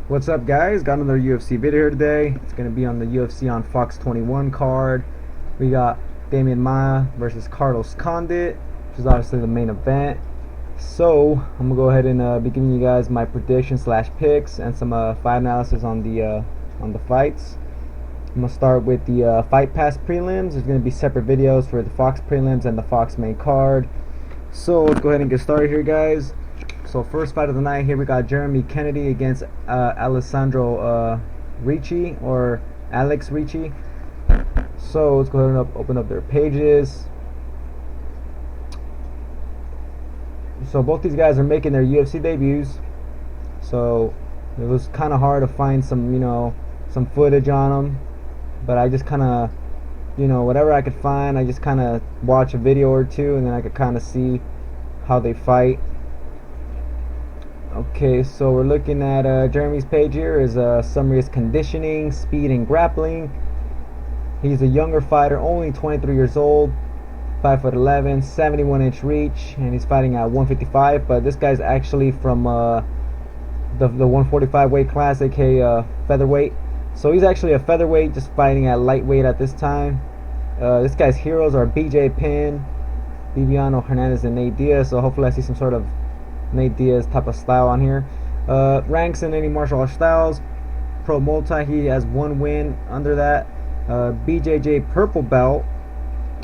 What's up, guys? Got another UFC video here today. It's going to be on the UFC on Fox 21 card. We got MAIA versus Condit, which is obviously the main event. So I'm going to go ahead and be giving you guys my predictions / picks and some fight analysis on the fights. I'm going to start with the Fight Pass prelims. There's going to be separate videos for the Fox prelims and the Fox main card. So let's go ahead and get started here, guys. So first fight of the night here, we got Jeremy Kennedy against Alessandro Ricci, or Alex Ricci. So let's go ahead and open up their pages. So both these guys are making their UFC debuts. So it was kind of hard to find some footage on them, but I just kind of, whatever I could find, I just kind of watch a video or two, and then I could kind of see how they fight. Okay, so we're looking at Jeremy's page here. His summary is conditioning, speed, and grappling. He's a younger fighter, only 23 years old, 5'11", 71-inch reach, and he's fighting at 155. But this guy's actually from the 145 weight class, aka featherweight. So he's actually a featherweight, just fighting at lightweight at this time. This guy's heroes are BJ Penn, Viviano Hernandez, and Nate Diaz. So hopefully I see some sort of Nate Diaz type of style on here. Ranks in any martial arts styles. Pro multi, he has one win under that. BJJ purple belt.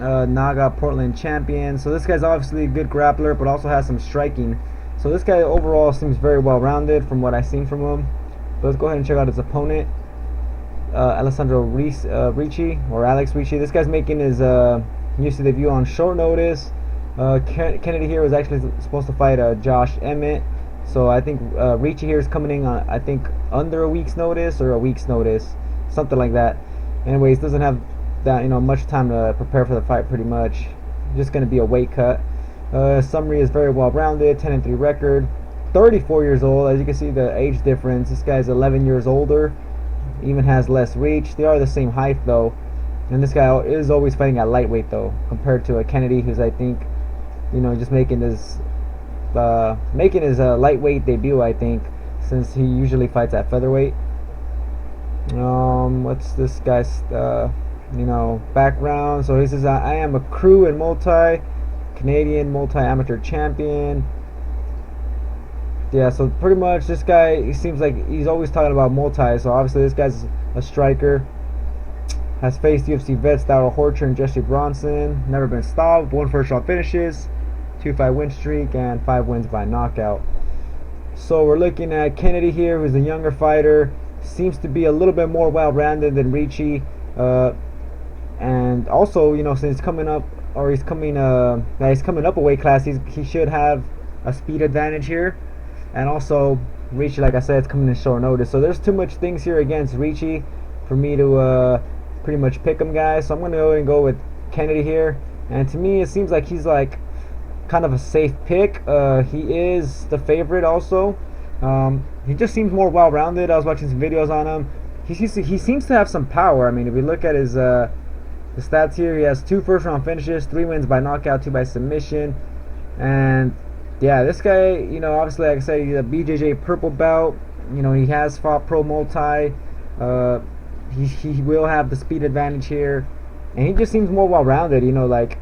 Naga Portland champion. So this guy's obviously a good grappler, but also has some striking. So this guy overall seems very well rounded from what I've seen from him. But let's go ahead and check out his opponent, Alessandro Ricci, or Alex Ricci. This guy's making his UFC debut on short notice. Kennedy here was actually supposed to fight Josh Emmett, so I think Ricci here is coming in on, I think, under a week's notice or a week's notice, something like that. Anyways, doesn't have that much time to prepare for the fight. Pretty much just going to be a weight cut. Summary is very well rounded, 10-3 record, 34 years old. As you can see, the age difference, this guy's 11 years older, even has less reach. They are the same height though, and this guy is always fighting at lightweight though, compared to a Kennedy, who's, I think, just making his lightweight debut, I think, since he usually fights at featherweight. What's this guy's background? So he says, I am a crew and Canadian multi-amateur champion. Yeah, so pretty much this guy, he seems like he's always talking about multi. So obviously this guy's a striker. Has faced UFC vets Darrell Horcher and Jesse Bronson. Never been stopped. 1 first-round finishes, 2-5 win streak, and 5 wins by knockout. So we're looking at Kennedy here, who's a younger fighter. Seems to be a little bit more well-rounded than Ricci. And also, since he's coming up a weight class, he should have a speed advantage here. And also, Ricci, like I said, is coming in short notice. So there's too much things here against Ricci for me to pretty much pick him, guys. So I'm going to go with Kennedy here. And to me, it seems like he's like kind of a safe pick. He is the favorite also. He just seems more well-rounded. I was watching some videos on him. He seems to have some power. I mean, if we look at his stats here, he has 2 first-round finishes, 3 wins by knockout, 2 by submission. And yeah, this guy, obviously, like I said, he's a BJJ purple belt. He has fought pro multi. He will have the speed advantage here, and he just seems more well-rounded. Like,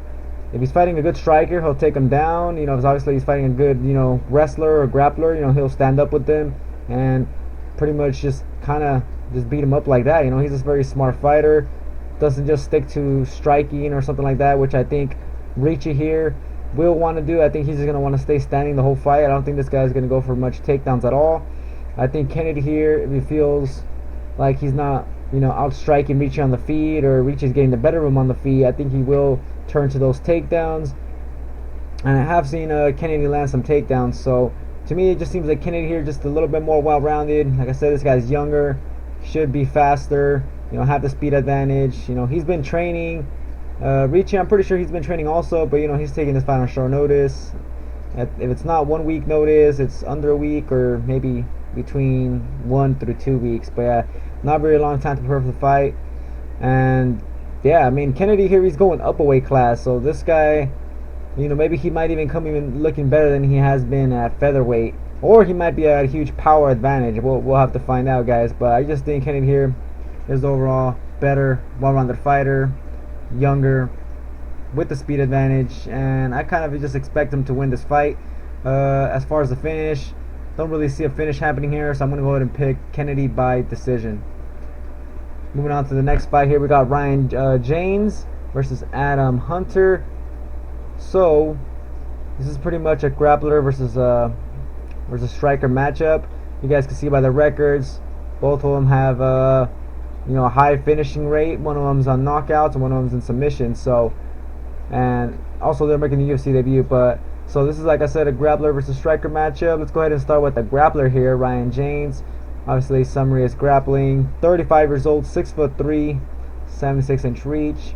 if he's fighting a good striker, he'll take him down. If obviously he's fighting a good wrestler or grappler, he'll stand up with them and pretty much just kind of just beat him up like that. He's a very smart fighter, doesn't just stick to striking or something like that, which I think Ricci here will want to do. I think he's just going to want to stay standing the whole fight. I don't think this guy's going to go for much takedowns at all. I think Kennedy here, if he feels like he's not outstriking Ricci on the feet, or Ricci's getting the better of him on the feet, I think he will turn to those takedowns. And I have seen Kennedy land some takedowns. So to me, it just seems like Kennedy here just a little bit more well-rounded. Like I said, this guy's younger, should be faster, have the speed advantage. He's been training. Ricci, I'm pretty sure he's been training also, but he's taking this fight on short notice. If it's not 1 week notice, it's under a week, or maybe between 1 through 2 weeks. But yeah, not very long time to prepare for the fight. And yeah, I mean, Kennedy here, he's going up a weight class, so this guy, maybe he might even come even looking better than he has been at featherweight. or he might be at a huge power advantage. We'll have to find out, guys. But I just think Kennedy here is overall better, well-rounded fighter, younger, with the speed advantage, and I kind of just expect him to win this fight. As far as the finish, don't really see a finish happening here, so I'm going to go ahead and pick Kennedy by decision. Moving on to the next fight here, we got Ryan James versus Adam Hunter. So this is pretty much a grappler versus striker matchup. You guys can see by the records, both of them have a high finishing rate. One of them's on knockouts and one of them's in submissions. So, and also they're making the UFC debut. But so this is, like I said, a grappler versus striker matchup. Let's go ahead and start with the grappler here, Ryan James. Obviously, summary is grappling. 35 years old, 6'3", 76-inch reach.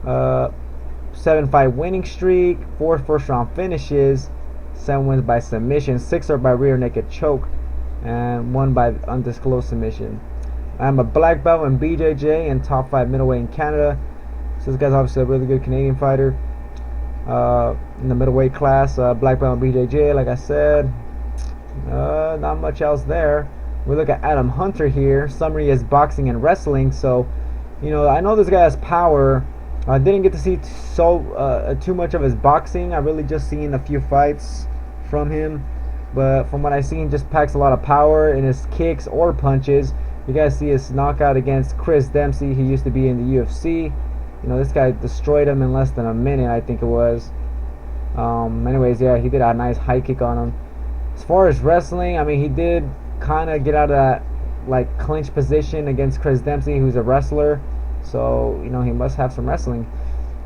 7-5 winning streak, 4 first-round finishes, 7 wins by submission, 6 are by rear naked choke, and 1 by undisclosed submission. I'm a black belt in BJJ and top 5 middleweight in Canada. So this guy's obviously a really good Canadian fighter. In the middleweight class, black belt in BJJ, like I said. Not much else there. We look at Adam Hunter here. Summary is boxing and wrestling. So, I know this guy has power. I didn't get to see too much of his boxing. I really just seen a few fights from him, but from what I seen, he just packs a lot of power in his kicks or punches. You guys see his knockout against Chris Dempsey. He used to be in the UFC. This guy destroyed him in less than a minute, I think it was. Anyways, yeah, he did a nice high kick on him. As far as wrestling, I mean, he did kind of get out of that clinch position against Chris Dempsey, who's a wrestler. So, he must have some wrestling.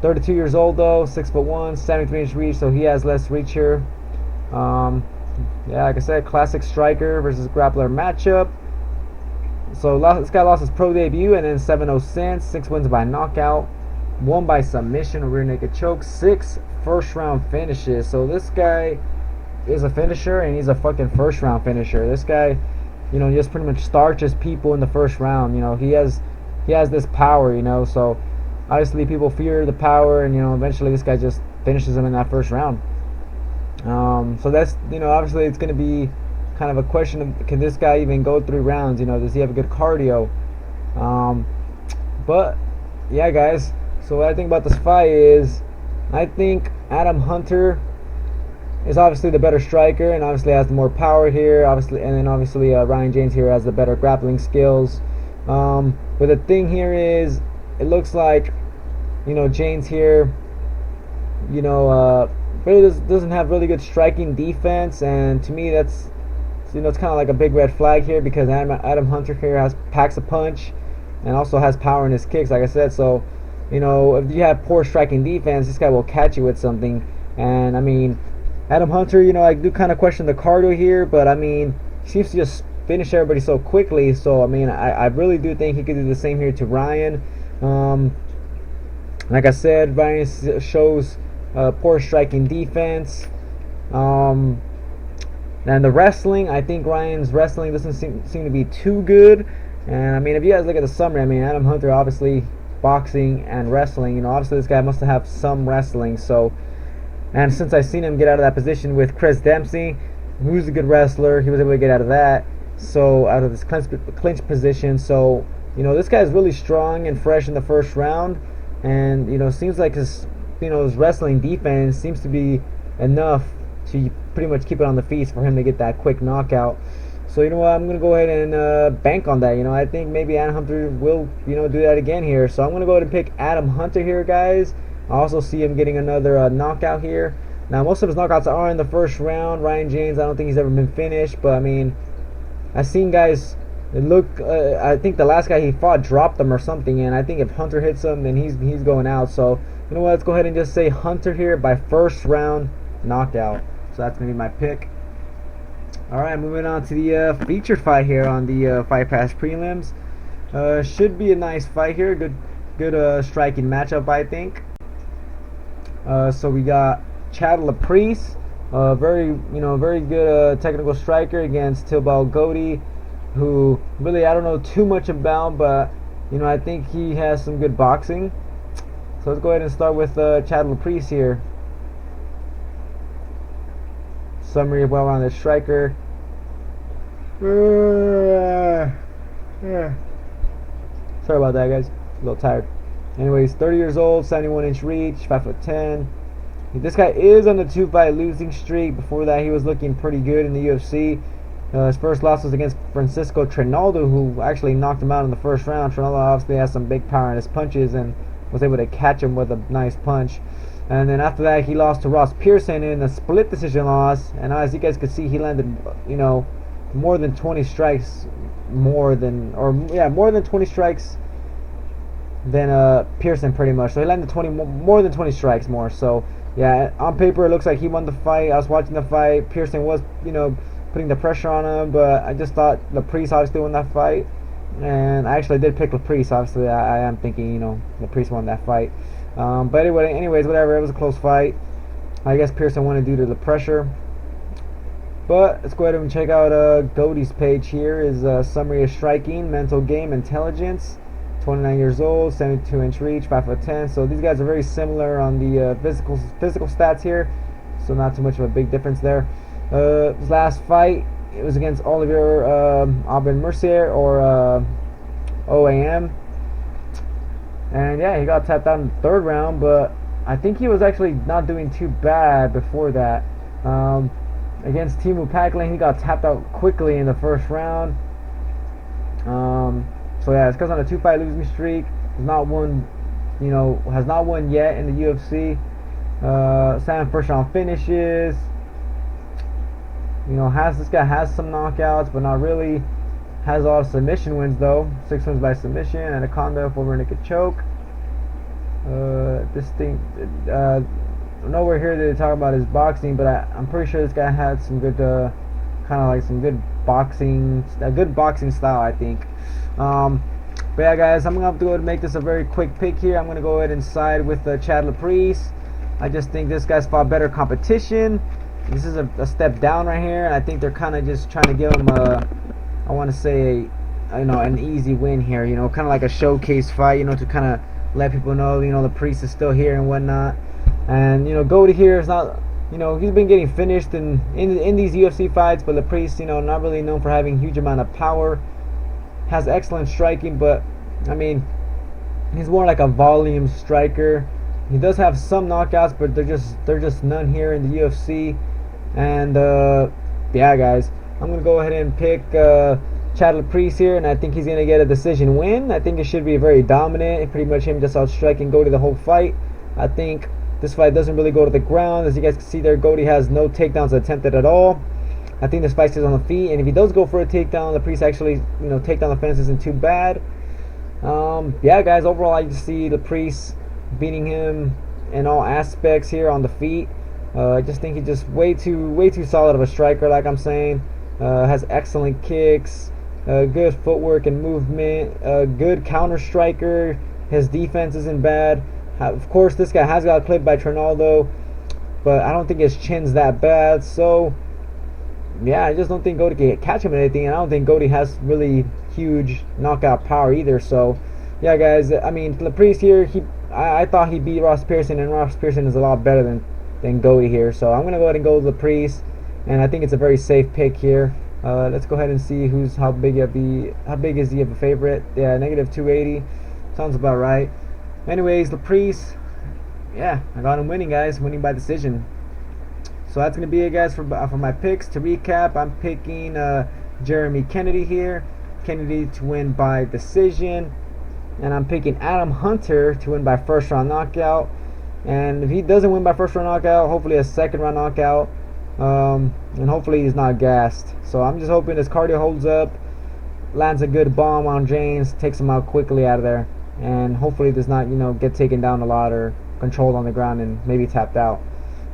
32 years old though, 6'1", 73-inch reach, so he has less reach here. Yeah, like I said, classic striker versus grappler matchup. So this guy lost his pro debut and then 7-0 since, 6 wins by knockout, 1 by submission or rear naked choke, 6 first-round finishes. So this guy is a finisher, and he's a fucking first-round finisher. This guy, just pretty much starches people in the first round. He has this power, so obviously people fear the power, and eventually this guy just finishes him in that first round. So that's, obviously it's going to be kind of a question of, can this guy even go 3 rounds? Does he have a good cardio? But yeah, guys, so what I think about this fight is, I think Adam Hunter is obviously the better striker and obviously has the more power here, obviously, and then obviously Ryan James here has the better grappling skills. But the thing here is, it looks like, James here, really doesn't have really good striking defense, and to me that's, it's kind of like a big red flag here, because Adam Hunter here packs a punch and also has power in his kicks, like I said. So, if you have poor striking defense, this guy will catch you with something. And I mean, Adam Hunter, I do kind of question the cardio here, but I mean, he seems to just finish everybody so quickly. So I mean, I really do think he could do the same here to Ryan. Like I said, Ryan shows poor striking defense. And the wrestling, I think Ryan's wrestling doesn't seem to be too good. And I mean, if you guys look at the summary, I mean, Adam Hunter obviously boxing and wrestling. Obviously this guy must have some wrestling. So, and since I've seen him get out of that position with Chris Dempsey, who's a good wrestler, he was able to get out of that. So out of this clinch position. So, this guy is really strong and fresh in the first round. And, seems like his wrestling defense seems to be enough to pretty much keep it on the feet for him to get that quick knockout. So you know what, I'm going to go ahead and bank on that. I think maybe Adam Hunter will, do that again here. So I'm going to go ahead and pick Adam Hunter here, guys. I also see him getting another knockout here. Now, most of his knockouts are in the first round. Ryan James, I don't think he's ever been finished. But, I mean, I've seen guys I think the last guy he fought dropped him or something. And I think if Hunter hits him, then he's going out. So, you know what, let's go ahead and just say Hunter here by first round knockout. So that's going to be my pick. Alright, moving on to the featured fight here on the Fight Pass Prelims. Should be a nice fight here. Good striking matchup, I think. So we got Chad Laprise, very good technical striker against Tilbal Gouti, who really I don't know too much about, but I think he has some good boxing. So let's go ahead and start with Chad Laprise here. summary of well-rounded striker. Sorry about that, guys. A little tired. Anyways, 30 years old, 71-inch reach, 5'10". This guy is on a 2-fight losing streak. Before that, he was looking pretty good in the UFC. His first loss was against Francisco Trinaldo, who actually knocked him out in the first round. Trinaldo obviously has some big power in his punches and was able to catch him with a nice punch. And then after that, he lost to Ross Pearson in a split decision loss. And as you guys could see, he landed, more than 20 strikes, more than 20 strikes than Pearson, pretty much. So he landed more than 20 strikes more. So yeah, on paper it looks like he won the fight. I was watching the fight. Pearson was, putting the pressure on him, but I just thought Laprise obviously won that fight. And I actually did pick Laprise. Obviously, I am thinking, Laprise won that fight. But anyways, whatever. It was a close fight. I guess Pearson won due to the pressure. But let's go ahead and check out Gouti's page here. His summary of striking, mental game, intelligence. 29 years old, 72-inch reach, 5'10". So these guys are very similar on the physical stats here. So not too much of a big difference there. His last fight, it was against Oliveira Mercier or OAM. And yeah, he got tapped out in the third round, but I think he was actually not doing too bad before that. Against Teemu Packlane, he got tapped out quickly in the first round. So yeah, it's because on a 2-fight losing streak. Has not won yet in the UFC. 7 first round finishes. This guy has some knockouts, but not really. Has a lot of submission wins though. 6 wins by submission, Anaconda, 4 rear naked choke. Nowhere here to talk about his boxing, but I'm pretty sure this guy had some good, good boxing style, I think. But yeah, guys, I'm gonna have to go ahead and make this a very quick pick here. I'm gonna go ahead and side with Chad Laprise. I just think this guy's fought better competition. This is a step down right here, and I think they're kind of just trying to give him I want to say, an easy win here. Kind of like a showcase fight. To kind of let people know, Laprise is still here and whatnot. And Cody here is not, he's been getting finished in these UFC fights, but Laprise, not really known for having huge amount of power. Has excellent striking, but I mean, he's more like a volume striker. He does have some knockouts, but they're just none here in the UFC. And yeah, guys, I'm gonna go ahead and pick Chad Laprise here, and I think he's gonna get a decision win. I think it should be very dominant, pretty much him just outstriking Gouti the whole fight. I think this fight doesn't really go to the ground. As you guys can see there, Gouti has no takedowns attempted at all. I think this fight stays on the feet, and if he does go for a takedown, Laprise actually, take down the fence isn't too bad. Yeah, guys, overall I just see Laprise beating him in all aspects here on the feet. I just think he's just way too solid of a striker, like I'm saying. Has excellent kicks, good footwork and movement, good counter striker. His defense isn't bad. Of course, this guy has got clipped by Trinaldo, but I don't think his chin's that bad. So yeah, I just don't think Gouti can catch him in anything, and I don't think Gouti has really huge knockout power either. So yeah, guys, I mean, Laprise here, I thought he beat Ross Pearson, and Ross Pearson is a lot better than Gouti here. So I'm gonna go ahead and go with Laprise, and I think it's a very safe pick here. Let's go ahead and see how big is he of a favorite. Yeah, -280 sounds about right. Anyways, Laprise, yeah, I got him winning, guys, winning by decision. So that's gonna be it, guys, for my picks. To recap, I'm picking Jeremy Kennedy here, Kennedy to win by decision, and I'm picking Adam Hunter to win by first round knockout. And if he doesn't win by first round knockout, hopefully a second round knockout, and hopefully he's not gassed. So I'm just hoping his cardio holds up, lands a good bomb on James, takes him out quickly out of there, and hopefully does not get taken down a lot or controlled on the ground and maybe tapped out.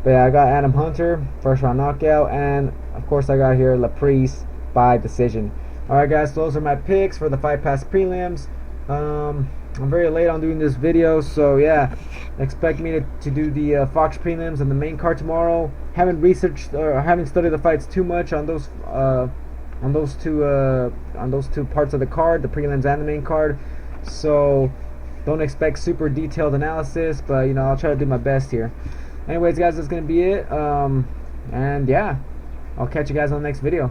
But yeah, I got Adam Hunter, first round knockout, and of course I got here Laprise by decision. Alright, guys, so those are my picks for the Fight Pass prelims. I'm very late on doing this video, so yeah, expect me to do the Fox prelims and the main card tomorrow. Haven't researched or haven't studied the fights too much on those two parts of the card, the prelims and the main card. So don't expect super detailed analysis, but I'll try to do my best here. Anyways, guys, that's gonna be it. And yeah, I'll catch you guys on the next video.